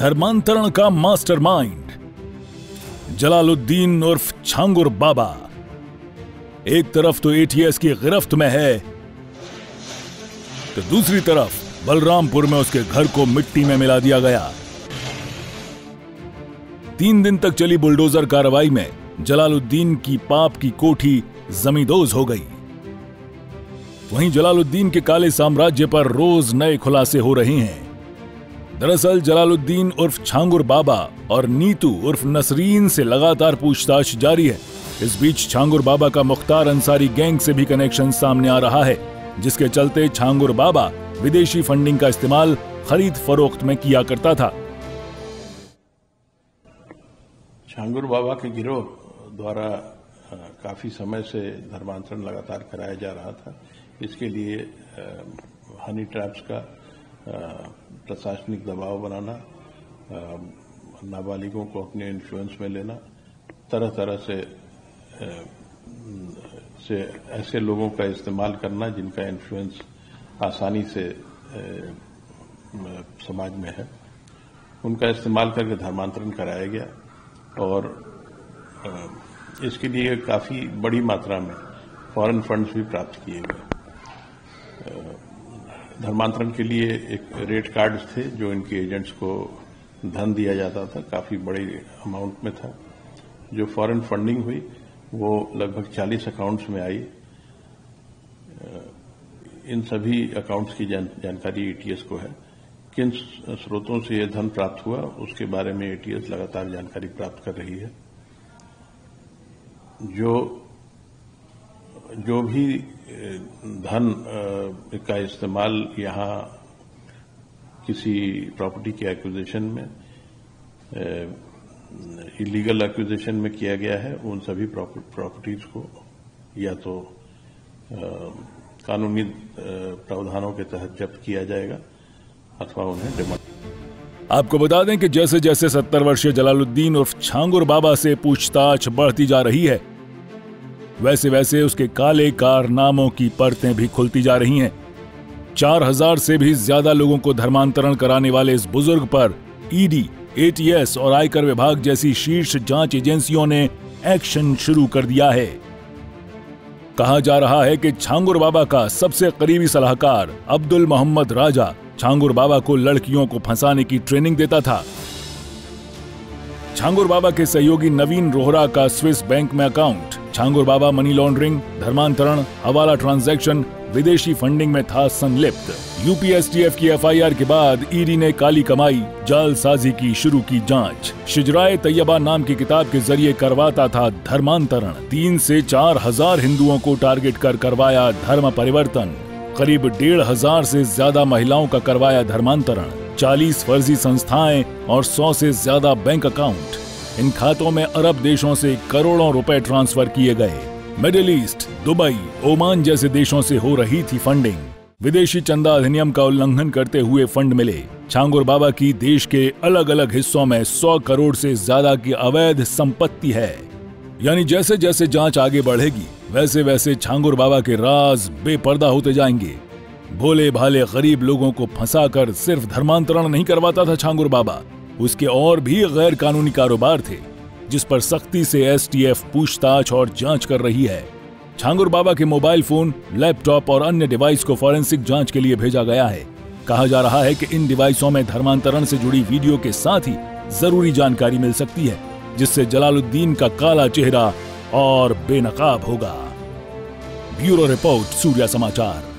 धर्मांतरण का मास्टरमाइंड जलालुद्दीन उर्फ छांगुर बाबा एक तरफ तो एटीएस की गिरफ्त में है, तो दूसरी तरफ बलरामपुर में उसके घर को मिट्टी में मिला दिया गया। 3 दिन तक चली बुलडोजर कार्रवाई में जलालुद्दीन की पाप की कोठी जमींदोज हो गई। वहीं जलालुद्दीन के काले साम्राज्य पर रोज नए खुलासे हो रहे हैं। दरअसल जलालुद्दीन उर्फ छांगुर बाबा और नीतू उर्फ नसरीन से लगातार पूछताछ जारी है। इस बीच छांगुर बाबा का मुख्तार अंसारी गैंग से भी कनेक्शन सामने आ रहा है, जिसके चलते छांगुर बाबा विदेशी फंडिंग का इस्तेमाल खरीद फरोख्त में किया करता था। छांगुर बाबा के गिरोह द्वारा काफी समय से धर्मांतरण लगातार कराया जा रहा था। इसके लिए हनी ट्रैप्स का प्रशासनिक दबाव बनाना, नाबालिगों को अपने इन्फ्लुएंस में लेना, तरह तरह से ऐसे लोगों का इस्तेमाल करना जिनका इन्फ्लुएंस आसानी से समाज में है, उनका इस्तेमाल करके धर्मांतरण कराया गया। और इसके लिए काफी बड़ी मात्रा में फॉरेन फंड्स भी प्राप्त किए गए। धर्मांतरण के लिए एक रेट कार्ड्स थे जो इनके एजेंट्स को धन दिया जाता था, काफी बड़ी अमाउंट में था। जो फॉरेन फंडिंग हुई वो लगभग 40 अकाउंट्स में आई। इन सभी अकाउंट्स की जानकारी एटीएस को है। किन स्रोतों से यह धन प्राप्त हुआ उसके बारे में एटीएस लगातार जानकारी प्राप्त कर रही है। जो भी धन का इस्तेमाल यहाँ किसी प्रॉपर्टी के एक्विजिशन में, इलीगल एक्विजिशन में किया गया है, उन सभी प्रॉपर्टीज को या तो कानूनी प्रावधानों के तहत जब्त किया जाएगा अथवा उन्हें डिमांड। आपको बता दें कि जैसे जैसे 70 वर्षीय जलालुद्दीन उर्फ छांगुर बाबा से पूछताछ बढ़ती जा रही है, वैसे वैसे उसके काले कारनामों की परतें भी खुलती जा रही हैं। 4000 से भी ज्यादा लोगों को धर्मांतरण कराने वाले इस बुजुर्ग पर ईडी, एटीएस और आयकर विभाग जैसी शीर्ष जांच एजेंसियों ने एक्शन शुरू कर दिया है। कहा जा रहा है कि छांगुर बाबा का सबसे करीबी सलाहकार अब्दुल मोहम्मद राजा छांगुर बाबा को लड़कियों को फंसाने की ट्रेनिंग देता था। छांगुर बाबा के सहयोगी नवीन रोहरा का स्विस बैंक में अकाउंट छांगुर बाबा मनी लॉन्ड्रिंग, धर्मांतरण, हवाला ट्रांजैक्शन, विदेशी फंडिंग में था संलिप्त। यूपीएसटीएफ की एफआईआर के बाद ईडी ने काली कमाई, जालसाजी की शुरू की जांच। शिजराए तैयबा नाम की किताब के जरिए करवाता था धर्मांतरण। 3 से 4 हजार हिंदुओं को टारगेट कर करवाया धर्म परिवर्तन। करीब 1500 से ज्यादा महिलाओं का करवाया धर्मांतरण। 40 फर्जी संस्थाएं और 100 से ज्यादा बैंक अकाउंट। इन खातों में अरब देशों से करोड़ों रुपए ट्रांसफर किए गए। मिडिल ईस्ट, दुबई, ओमान जैसे देशों से हो रही थी फंडिंग। विदेशी चंदा अधिनियम का उल्लंघन करते हुए फंड मिले। छांगुर बाबा की देश के अलग अलग हिस्सों में 100 करोड़ से ज्यादा की अवैध संपत्ति है। यानी जैसे जैसे जांच आगे बढ़ेगी वैसे वैसे छांगुर बाबा के राज बेपर्दा होते जाएंगे। भोले भाले गरीब लोगों को फंसाकर सिर्फ धर्मांतरण नहीं करवाता था छांगुर बाबा, उसके और भी गैर कानूनी कारोबार थे जिस पर सख्ती से एसटीएफ पूछताछ और जांच कर रही है। छांगुर बाबा के मोबाइल फोन, लैपटॉप और अन्य डिवाइस को फॉरेंसिक जांच के लिए भेजा गया है। कहा जा रहा है कि इन डिवाइसों में धर्मांतरण से जुड़ी वीडियो के साथ ही जरूरी जानकारी मिल सकती है, जिससे जलालुद्दीन का काला चेहरा और बेनकाब होगा। ब्यूरो रिपोर्ट, सूर्या समाचार।